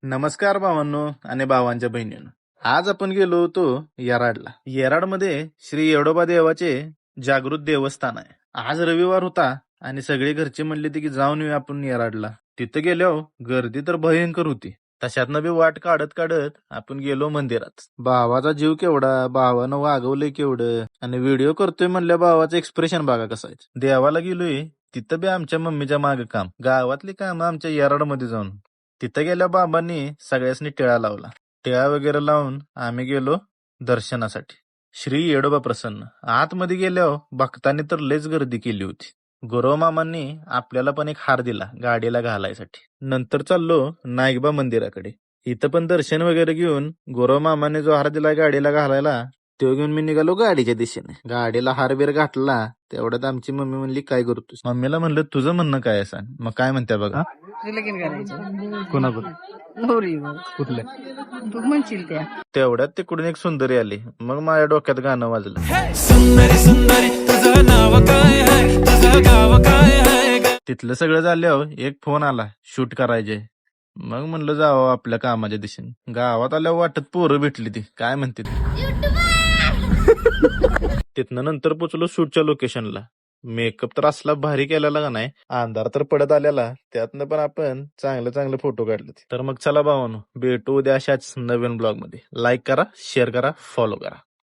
नमस्कार भावांनो आणि भावांच्या बहिणींनो. आज आपण गेलो होतो येराडला. येराडमध्ये श्री येडोबा देवाचे जागृत देवस्थान आहे. आज रविवार होता आणि सगळे घरचे म्हणले की जाऊन येऊया आपण येराडला. तिथं गेल्यावर गर्दी तर भयंकर होती. तशातनं बी वाट काढत काढत आपण गेलो मंदिरात. भावाचा जीव केवढा, भावानं वागवलंय केवढं आणि व्हिडिओ करतोय म्हणल्या भावाचं एक्सप्रेशन बघा कसं आहे. देवाला गेलोय तिथं बी आमच्या मम्मीच्या मागे काम, गावातली कामं आमच्या येराडमध्ये जाऊन. तिथं गेल्या बाबांनी सगळ्यांनी टिळा लावला. टिळा वगैरे लावून आम्ही गेलो दर्शनासाठी. श्री येडोबा प्रसन्न. आतमध्ये गेल्यावर भक्तांनी तर लयच गर्दी केली होती. गुरुमामांनी आपल्याला पण एक हार दिला गाडीला घालायसाठी. नंतर चाललो नाईकबा मंदिराकडे. इथं पण दर्शन वगैरे घेऊन गुरुमामाने जो हार दिला गाडीला घालायला तो घेऊन मी निघालो गाडीच्या दिशेने. गाडीला हारबीर घातला तेवढ्यात आमची मम्मी म्हणली काय करतोस. मम्मीला म्हणलं तुझं म्हणणं काय आहे सांग. मग काय म्हणत्या बघा. लगीन करायचं कोणाबरोबर नवरीवर कुठल्या तू म्हणशील त्या तेवढ्यात तिकडून एक सुंदरी आली. मग माझ्या डोक्यात गाणं वाजलं. सुंदरी सुंदरी तुझं नाव काय आहे, तुझं गाव काय आहे. तिथलं सगळं झाल्यावर एक फोन आला शूट करायचे. मग म्हणलं जावं आपल्या कामाच्या दिशेने. गावात आल्यावर वाटत पोरं भेटली ती काय म्हणते तिथनं नंतर पोचलो शूटच्या लोकेशनला. मेकअप तर असला भारी केलेला का नाही, अंधार तर पडत आलेला, त्यातनं पण आपण चांगले चांगले फोटो काढले. तर मग चला भावानो भेटू उद्या अशाच नवीन ब्लॉग मध्ये. लाईक करा, शेअर करा, फॉलो करा.